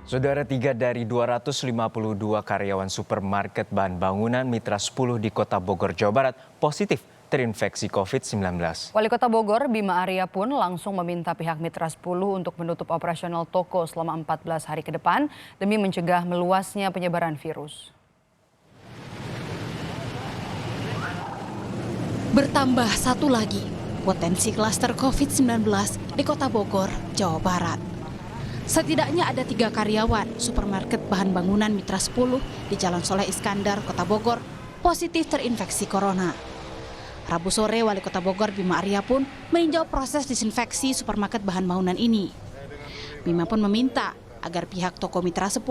Saudara, 3 dari 252 karyawan supermarket bahan bangunan Mitra 10 di Kota Bogor, Jawa Barat positif terinfeksi COVID-19. Wali Kota Bogor, Bima Arya pun langsung meminta pihak Mitra 10 untuk menutup operasional toko selama 14 hari ke depan demi mencegah meluasnya penyebaran virus. Bertambah satu lagi, potensi klaster COVID-19 di Kota Bogor, Jawa Barat. Setidaknya ada 3 karyawan supermarket bahan bangunan Mitra 10 di Jalan Soleh Iskandar, Kota Bogor, positif terinfeksi corona. Rabu sore, Wali Kota Bogor Bima Arya pun meninjau proses disinfeksi supermarket bahan bangunan ini. Bima pun meminta agar pihak toko Mitra 10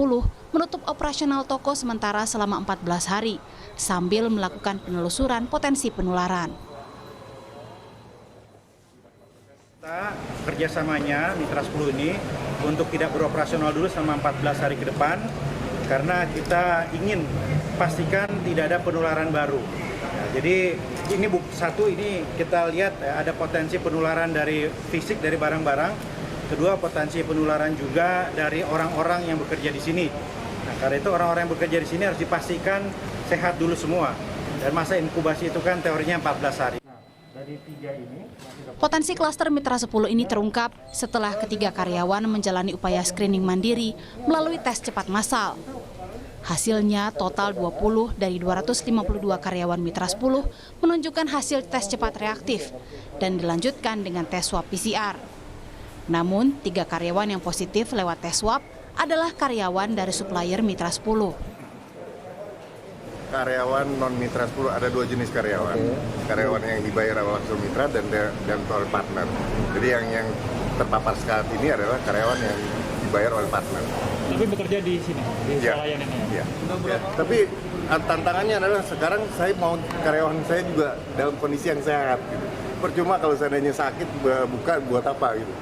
menutup operasional toko sementara selama 14 hari sambil melakukan penelusuran potensi penularan. Kerjasamanya Mitra 10 ini untuk tidak beroperasional dulu selama 14 hari ke depan karena kita ingin pastikan tidak ada penularan baru. Jadi ini ini kita lihat ada potensi penularan dari fisik dari barang-barang. Kedua, potensi penularan juga dari orang-orang yang bekerja di sini. Nah, karena itu orang-orang yang bekerja di sini harus dipastikan sehat dulu semua. Dan masa inkubasi itu kan teorinya 14 hari. Potensi klaster Mitra 10 ini terungkap setelah ketiga karyawan menjalani upaya screening mandiri melalui tes cepat massal. Hasilnya total 20 dari 252 karyawan Mitra 10 menunjukkan hasil tes cepat reaktif dan dilanjutkan dengan tes swab PCR. Namun 3 karyawan yang positif lewat tes swab adalah karyawan dari supplier Mitra 10. Karyawan non Mitra 10 ada 2 jenis karyawan. Karyawan yang dibayar langsung Mitra dan oleh partner. Jadi yang terpapar saat ini adalah karyawan yang dibayar oleh partner. Tapi bekerja di sini, di swalayan ini. Ya. Ya. Tapi tantangannya adalah sekarang saya mau karyawan saya juga dalam kondisi yang sehat. Gitu. Percuma kalau seandainya sakit buka buat apa gitu.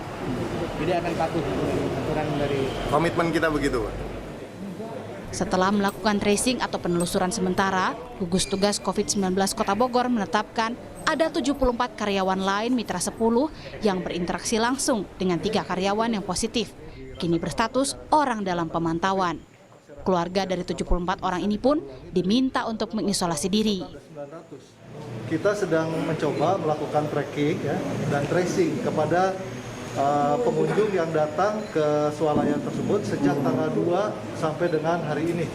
Jadi akan patuh aturan dari komitmen kita begitu, Pak. Setelah melakukan tracing atau penelusuran sementara, gugus tugas COVID-19 Kota Bogor menetapkan ada 74 karyawan lain Mitra 10 yang berinteraksi langsung dengan 3 karyawan yang positif. Kini berstatus orang dalam pemantauan. Keluarga dari 74 orang ini pun diminta untuk mengisolasi diri. Kita sedang mencoba melakukan tracking dan tracing kepada pengunjung yang datang ke swalayan tersebut sejak tanggal 2 sampai dengan hari ini.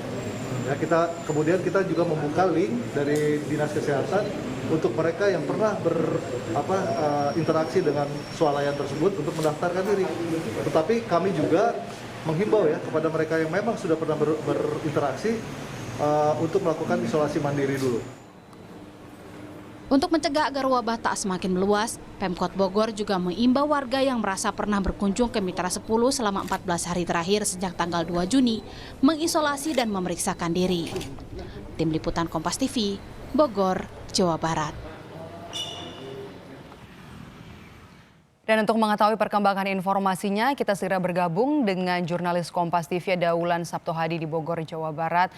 Ya, kemudian kita juga membuka link dari Dinas Kesehatan untuk mereka yang pernah berinteraksi dengan swalayan tersebut untuk mendaftarkan diri. Tetapi kami juga menghimbau ya kepada mereka yang memang sudah pernah berinteraksi untuk melakukan isolasi mandiri dulu. Untuk mencegah agar wabah tak semakin meluas, Pemkot Bogor juga mengimbau warga yang merasa pernah berkunjung ke Mitra 10 selama 14 hari terakhir sejak tanggal 2 Juni, mengisolasi dan memeriksakan diri. Tim Liputan Kompas TV, Bogor, Jawa Barat. Dan untuk mengetahui perkembangan informasinya, kita segera bergabung dengan jurnalis Kompas TV ada Wulan Sabtohadi di Bogor, Jawa Barat.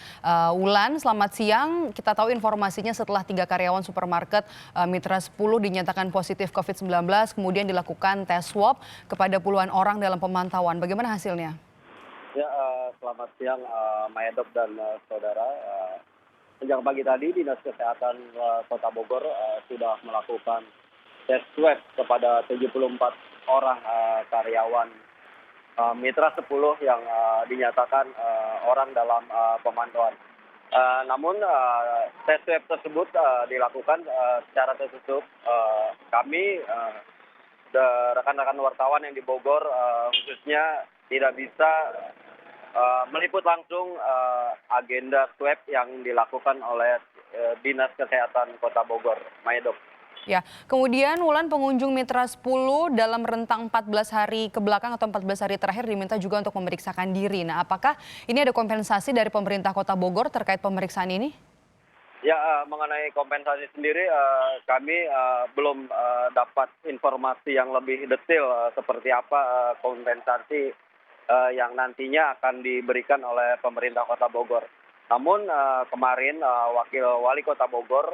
Wulan, selamat siang. Kita tahu informasinya setelah 3 karyawan supermarket Mitra 10 dinyatakan positif COVID-19, kemudian dilakukan tes swab kepada puluhan orang dalam pemantauan. Bagaimana hasilnya? Ya, selamat siang Mayadok dan saudara. Sejak pagi tadi Dinas Kesehatan Kota Bogor sudah melakukan tes swab kepada 74 orang karyawan Mitra 10 yang dinyatakan orang dalam pemantauan. Namun tes swab tersebut dilakukan secara tertutup. Kami rekan-rekan wartawan yang di Bogor khususnya tidak bisa meliput langsung agenda swab yang dilakukan oleh Dinas Kesehatan Kota Bogor. Mayadok. Ya, kemudian Wulan, pengunjung Mitra 10 dalam rentang 14 hari ke belakang atau 14 hari terakhir diminta juga untuk memeriksakan diri. Nah, apakah ini ada kompensasi dari pemerintah Kota Bogor terkait pemeriksaan ini? Ya, mengenai kompensasi sendiri kami belum dapat informasi yang lebih detail seperti apa kompensasi yang nantinya akan diberikan oleh pemerintah Kota Bogor. Namun kemarin Wakil Wali Kota Bogor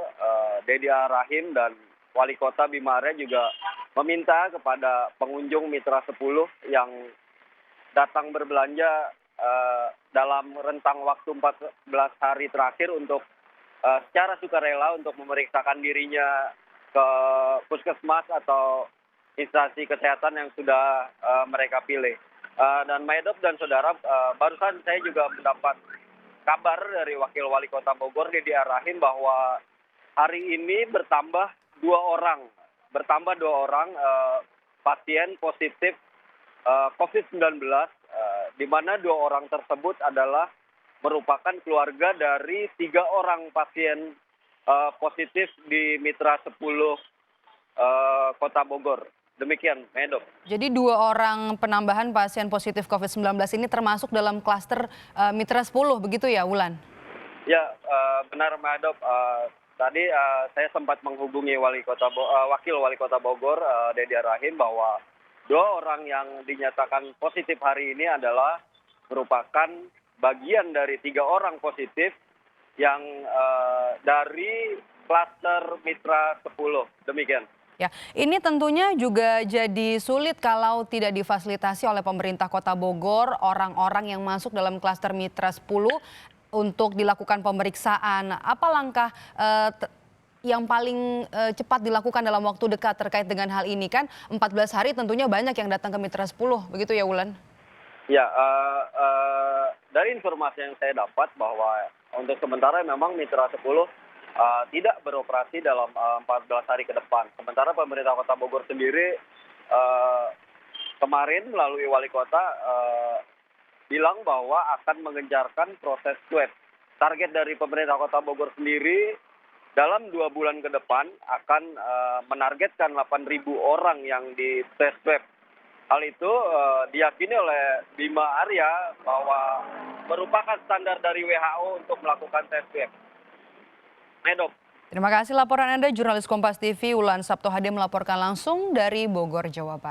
Dedi Rahim dan Wali Kota Bima Arya juga meminta kepada pengunjung Mitra 10 yang datang berbelanja dalam rentang waktu 14 hari terakhir untuk secara sukarela untuk memeriksakan dirinya ke puskesmas atau instansi kesehatan yang sudah mereka pilih. Dan Maedop dan saudara, barusan saya juga mendapat kabar dari Wakil Wali Kota Bogor, Deddy Rahim, bahwa hari ini bertambah 2 orang pasien positif COVID-19, di mana 2 orang tersebut adalah merupakan keluarga dari 3 orang pasien positif di Mitra 10 Kota Bogor. Demikian, Medok. Jadi 2 orang penambahan pasien positif COVID-19 ini termasuk dalam klaster Mitra 10, begitu ya, Wulan? Ya, benar, Medok. Tadi saya sempat menghubungi Wakil Wali Kota Bogor, Deddy Rahim, bahwa 2 orang yang dinyatakan positif hari ini adalah merupakan bagian dari 3 orang positif yang dari klaster Mitra 10. Demikian. Ya, ini tentunya juga jadi sulit kalau tidak difasilitasi oleh pemerintah Kota Bogor orang-orang yang masuk dalam klaster Mitra 10 untuk dilakukan pemeriksaan. Apa langkah yang paling cepat dilakukan dalam waktu dekat terkait dengan hal ini? Kan 14 hari tentunya banyak yang datang ke Mitra 10, begitu ya, Wulan? Ya, dari informasi yang saya dapat bahwa untuk sementara memang Mitra 10 tidak beroperasi dalam 14 hari ke depan. Sementara pemerintah Kota Bogor sendiri kemarin melalui Wali Kota bilang bahwa akan mengencarkan proses swab. Target dari pemerintah Kota Bogor sendiri dalam 2 bulan ke depan akan menargetkan 8.000 orang yang dites swab. Hal itu diyakini oleh Bima Arya bahwa merupakan standar dari WHO untuk melakukan tes swab. Medok. Terima kasih laporan Anda, jurnalis Kompas TV Wulan Sabtohadi melaporkan langsung dari Bogor, Jawa Barat.